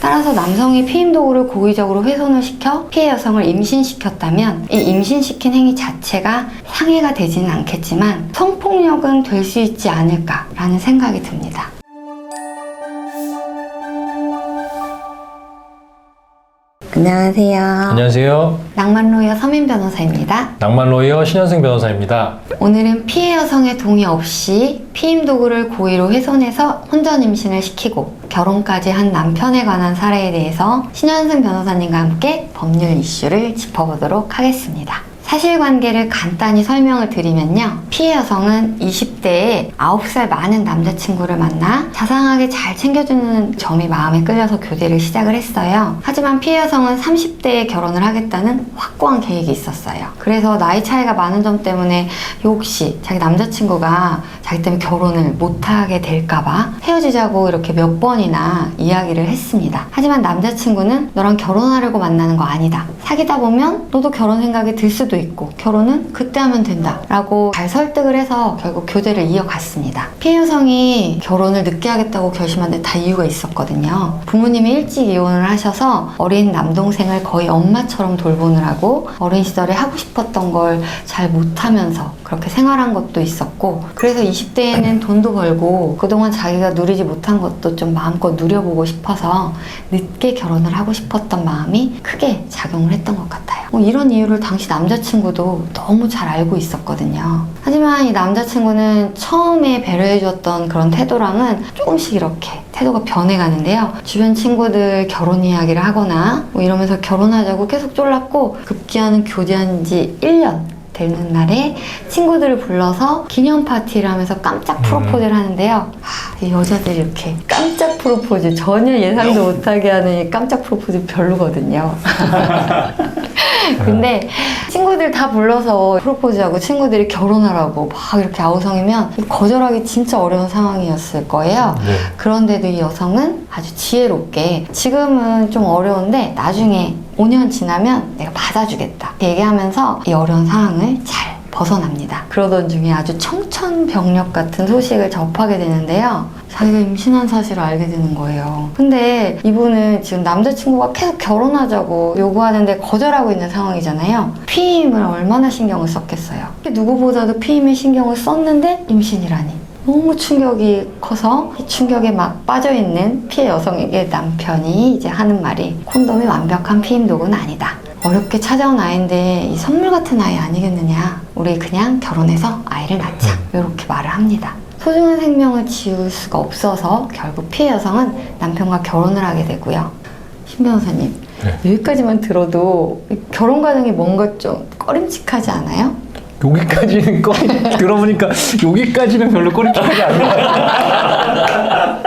따라서 남성이 피임 도구를 고의적으로 훼손을 시켜 피해 여성을 임신시켰다면 이 임신시킨 행위 자체가 상해가 되지는 않겠지만 성폭력은 될 수 있지 않을까라는 생각이 듭니다. 안녕하세요. 안녕하세요. 낭만로이어 서민 변호사입니다. 낭만로이어 신현승 변호사입니다. 오늘은 피해 여성의 동의 없이 피임 도구를 고의로 훼손해서 혼전 임신을 시키고 결혼까지 한 남편에 관한 사례에 대해서 신현승 변호사님과 함께 법률 이슈를 짚어보도록 하겠습니다. 사실관계를 간단히 설명을 드리면요. 피해 여성은 20대에 9살 많은 남자친구를 만나 자상하게 잘 챙겨주는 점이 마음에 끌려서 교제를 시작을 했어요. 하지만 피해 여성은 30대에 결혼을 하겠다는 확고한 계획이 있었어요. 그래서 나이 차이가 많은 점 때문에 혹시 자기 남자친구가 자기 때문에 결혼을 못하게 될까봐 헤어지자고 이렇게 몇 번이나 이야기를 했습니다. 하지만 남자친구는 너랑 결혼하려고 만나는 거 아니다. 사귀다 보면 너도 결혼 생각이 들 수도 있고 결혼은 그때 하면 된다 라고 잘 설득을 해서 결국 교제를 이어갔습니다. 피해 여성이 결혼을 늦게 하겠다고 결심한 데 다 이유가 있었거든요. 부모님이 일찍 이혼을 하셔서 어린 남동생을 거의 엄마처럼 돌보느라고 어린 시절에 하고 싶었던 걸 잘 못하면서 그렇게 생활한 것도 있었고, 그래서 20대에는 돈도 벌고 그동안 자기가 누리지 못한 것도 좀 마음껏 누려보고 싶어서 늦게 결혼을 하고 싶었던 마음이 크게 작용을 했던 것 같아요. 이런 이유를 당시 남자친구도 너무 잘 알고 있었거든요. 하지만 이 남자친구는 처음에 배려해줬던 그런 태도랑은 조금씩 이렇게 태도가 변해가는데요. 주변 친구들 결혼 이야기를 하거나 이러면서 결혼하자고 계속 쫄랐고, 급기야는 교제한 지 1년 되는 날에 친구들을 불러서 기념 파티를 하면서 깜짝 프로포즈를 하는데요. 이 여자들이 이렇게 깜짝 프로포즈, 전혀 예상도 못하게 하는 이 깜짝 프로포즈 별로거든요. 근데 친구들 다 불러서 프로포즈하고 친구들이 결혼하라고 막 이렇게 아우성이면 거절하기 진짜 어려운 상황이었을 거예요. 네. 그런데도 이 여성은 아주 지혜롭게 지금은 좀 어려운데 나중에 5년 지나면 내가 받아주겠다 얘기하면서 이 어려운 상황을 잘 벗어납니다. 그러던 중에 아주 청천벽력 같은 소식을 접하게 되는데요. 자기가 임신한 사실을 알게 되는 거예요. 근데 이분은 지금 남자친구가 계속 결혼하자고 요구하는데 거절하고 있는 상황이잖아요. 피임을 얼마나 신경을 썼겠어요. 누구보다도 피임에 신경을 썼는데 임신이라니. 너무 충격이 커서 이 충격에 막 빠져있는 피해 여성에게 남편이 이제 하는 말이, 콘돔이 완벽한 피임 도구는 아니다. 어렵게 찾아온 아이인데 이 선물 같은 아이 아니겠느냐. 우리 그냥 결혼해서 아이를 낳자. 이렇게 말을 합니다. 소중한 생명을 지울 수가 없어서 결국 피해 여성은 남편과 결혼을 하게 되고요. 신 변호사님, 네. 여기까지만 들어도 결혼 과정이 뭔가 좀 꺼림칙하지 않아요? 여기까지는 들어보니까 여기까지는 별로 꼬리표하지 않는 것 같아요.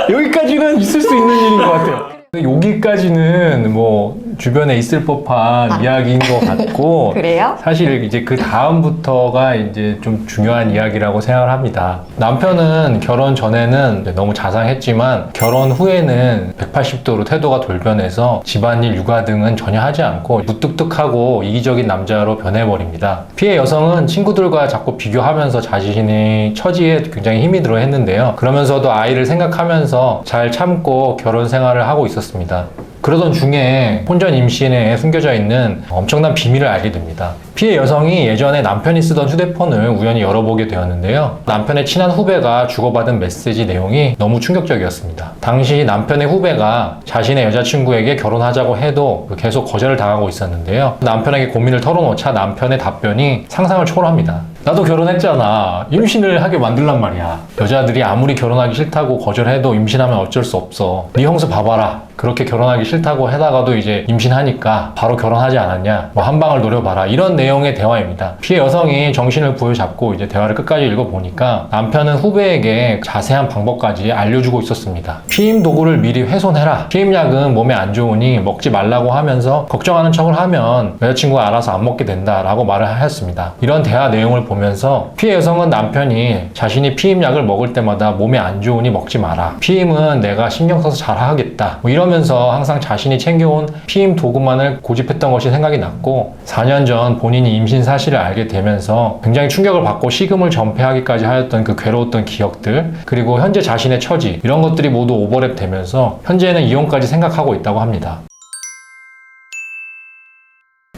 여기까지는 있을 수 있는 일인 것 같아요. 여기까지는 뭐 주변에 있을 법한 이야기인 것 같고, 그래요? 사실 이제 그 다음부터가 이제 좀 중요한 이야기라고 생각을 합니다. 남편은 결혼 전에는 너무 자상했지만 결혼 후에는 180도로 태도가 돌변해서 집안일, 육아 등은 전혀 하지 않고 무뚝뚝하고 이기적인 남자로 변해버립니다. 피해 여성은 친구들과 자꾸 비교하면서 자신의 처지에 굉장히 힘이 들어 했는데요. 그러면서도 아이를 생각하면서 잘 참고 결혼 생활을 하고 있었습니다. 그러던 중에 혼전 임신에 숨겨져 있는 엄청난 비밀을 알게 됩니다. 피해 여성이 예전에 남편이 쓰던 휴대폰을 우연히 열어보게 되었는데요. 남편의 친한 후배가 주고받은 메시지 내용이 너무 충격적이었습니다. 당시 남편의 후배가 자신의 여자친구에게 결혼하자고 해도 계속 거절을 당하고 있었는데요. 남편에게 고민을 털어놓자 남편의 답변이 상상을 초월합니다. 나도 결혼했잖아. 임신을 하게 만들란 말이야. 여자들이 아무리 결혼하기 싫다고 거절해도 임신하면 어쩔 수 없어. 네 형수 봐봐라. 그렇게 결혼하기 싫다고 해다가도 이제 임신하니까 바로 결혼하지 않았냐. 뭐 한 방을 노려봐라. 이런 내용의 대화입니다. 피해 여성이 정신을 부여잡고 이제 대화를 끝까지 읽어보니까 남편은 후배에게 자세한 방법까지 알려주고 있었습니다. 피임 도구를 미리 훼손해라. 피임약은 몸에 안 좋으니 먹지 말라고 하면서 걱정하는 척을 하면 여자친구가 알아서 안 먹게 된다라고 말을 하였습니다. 이런 대화 내용을 보면서 피해 여성은 남편이 자신이 피임약을 먹을 때마다 몸에 안 좋으니 먹지 마라. 피임은 내가 신경 써서 잘 하겠다. 뭐 이러면서 항상 자신이 챙겨온 피임 도구만을 고집했던 것이 생각이 났고 4년 전 본인이 임신 사실을 알게 되면서 굉장히 충격을 받고 식음을 전폐하기까지 하였던 그 괴로웠던 기억들 그리고 현재 자신의 처지 이런 것들이 모두 오버랩 되면서 현재는 이혼까지 생각하고 있다고 합니다.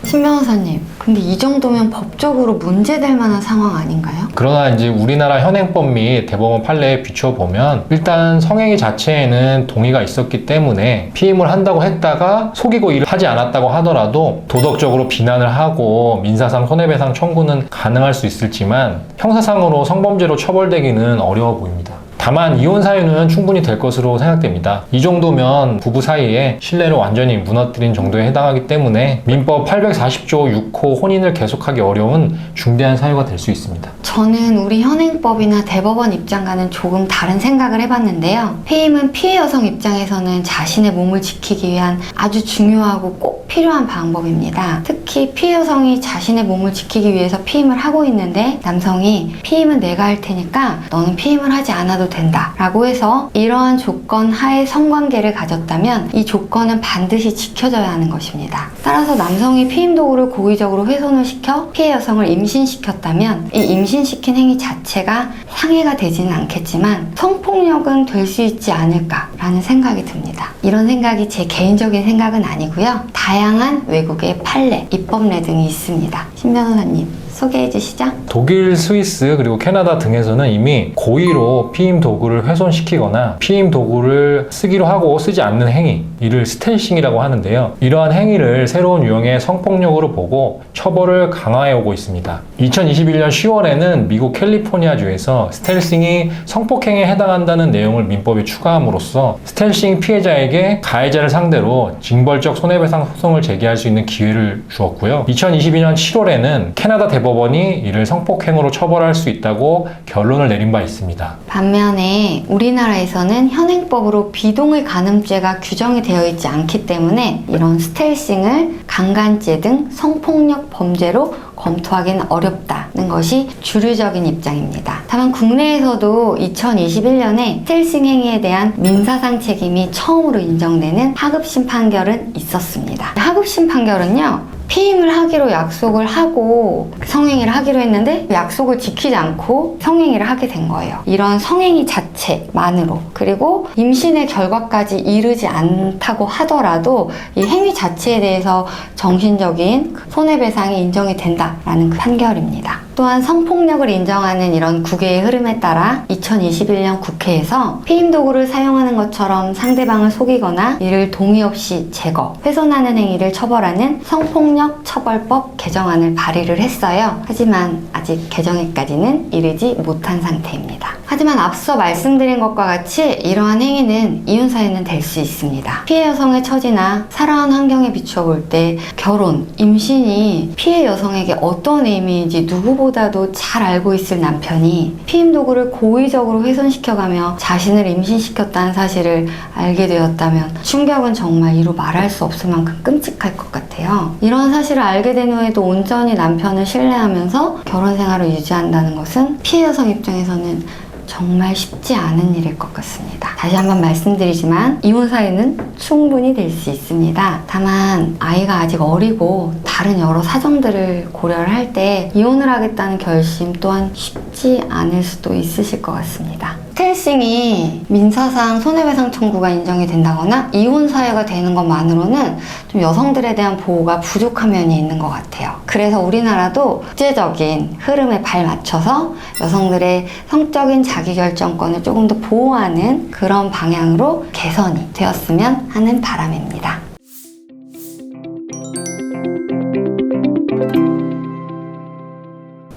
신 변호사님, 근데 이 정도면 법적으로 문제될 만한 상황 아닌가요? 그러나 이제 우리나라 현행법 및 대법원 판례에 비춰보면 일단 성행위 자체에는 동의가 있었기 때문에 피임을 한다고 했다가 속이고 일을 하지 않았다고 하더라도 도덕적으로 비난을 하고 민사상 손해배상 청구는 가능할 수 있을지만 형사상으로 성범죄로 처벌되기는 어려워 보입니다. 다만 이혼 사유는 충분히 될 것으로 생각됩니다. 이 정도면 부부 사이에 신뢰를 완전히 무너뜨린 정도에 해당하기 때문에 민법 840조 6호 혼인을 계속하기 어려운 중대한 사유가 될 수 있습니다. 저는 우리 현행법이나 대법원 입장과는 조금 다른 생각을 해봤는데요. 피임은 피해 여성 입장에서는 자신의 몸을 지키기 위한 아주 중요하고 꼭 필요한 방법입니다. 특히 피해 여성이 자신의 몸을 지키기 위해서 피임을 하고 있는데 남성이 피임은 내가 할 테니까 너는 피임을 하지 않아도 된다 라고 해서 이러한 조건 하에 성관계를 가졌다면 이 조건은 반드시 지켜져야 하는 것입니다. 따라서 남성이 피임 도구를 고의적으로 훼손을 시켜 피해 여성을 임신시켰다면 이 임신시킨 행위 자체가 상해가 되지는 않겠지만 성폭력은 될 수 있지 않을까라는 생각이 듭니다. 이런 생각이 제 개인적인 생각은 아니고요. 다양한 외국의 판례, 입법례 등이 있습니다. 신 변호사님 소개해 주시죠. 독일, 스위스, 그리고 캐나다 등에서는 이미 고의로 피임 도구를 훼손시키거나 피임 도구를 쓰기로 하고 쓰지 않는 행위, 이를 스텔싱이라고 하는데요. 이러한 행위를 새로운 유형의 성폭력으로 보고 처벌을 강화해 오고 있습니다. 2021년 10월에는 미국 캘리포니아주에서 스텔싱이 성폭행에 해당한다는 내용을 민법에 추가함으로써 스텔싱 피해자에게 가해자를 상대로 징벌적 손해배상 소송을 제기할 수 있는 기회를 주었고요. 2022년 7월에는 캐나다 대법원이 이를 성폭행으로 처벌할 수 있다고 결론을 내린 바 있습니다. 반면에 우리나라에서는 현행법으로 비동의 간음죄가 규정이 되어 있지 않기 때문에 이런 스텔싱을 강간죄 등 성폭력 범죄로 검토하기는 어렵다는 것이 주류적인 입장입니다. 다만 국내에서도 2021년에 스텔싱 행위에 대한 민사상 책임이 처음으로 인정되는 하급심 판결은 있었습니다. 하급심 판결은요, 피임을 하기로 약속을 하고 성행위를 하기로 했는데 약속을 지키지 않고 성행위를 하게 된 거예요. 이런 성행위 자체만으로, 그리고 임신의 결과까지 이르지 않다고 하더라도 이 행위 자체에 대해서 정신적인 손해배상이 인정이 된다라는 그 판결입니다. 또한 성폭력을 인정하는 이런 국외의 흐름에 따라 2021년 국회에서 피임 도구를 사용하는 것처럼 상대방을 속이거나 이를 동의 없이 제거, 훼손하는 행위를 처벌하는 성폭력 처벌법 개정안을 발의를 했어요. 하지만 아직 개정에까지는 이르지 못한 상태입니다. 하지만 앞서 말씀드린 것과 같이 이러한 행위는 이혼 사유는 될 수 있습니다. 피해 여성의 처지나 살아온 환경에 비추어 볼 때 결혼, 임신이 피해 여성에게 어떤 의미인지 누구보다도 잘 알고 있을 남편이 피임 도구를 고의적으로 훼손시켜가며 자신을 임신시켰다는 사실을 알게 되었다면 충격은 정말 이루 말할 수 없을 만큼 끔찍할 것 같아요. 이런 사실을 알게 된 후에도 온전히 남편을 신뢰하면서 결혼 생활을 유지한다는 것은 피해 여성 입장에서는 정말 쉽지 않은 일일 것 같습니다. 다시 한번 말씀드리지만 이혼 사유는 충분히 될 수 있습니다. 다만 아이가 아직 어리고 다른 여러 사정들을 고려를 할 때 이혼을 하겠다는 결심 또한 쉽지 않을 수도 있으실 것 같습니다. 스텔싱이 민사상 손해배상 청구가 인정이 된다거나 이혼 사유가 되는 것만으로는 좀 여성들에 대한 보호가 부족한 면이 있는 것 같아요. 그래서 우리나라도 국제적인 흐름에 발맞춰서 여성들의 성적인 자기결정권을 조금 더 보호하는 그런 방향으로 개선이 되었으면 하는 바람입니다.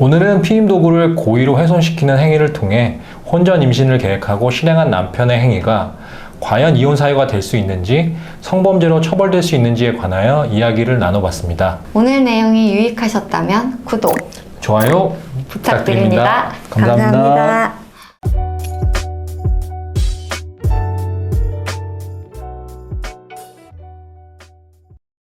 오늘은 피임 도구를 고의로 훼손시키는 행위를 통해 혼전 임신을 계획하고 실행한 남편의 행위가 과연 이혼 사유가 될 수 있는지, 성범죄로 처벌될 수 있는지에 관하여 이야기를 나눠봤습니다. 오늘 내용이 유익하셨다면 구독, 좋아요 부탁드립니다. 감사합니다.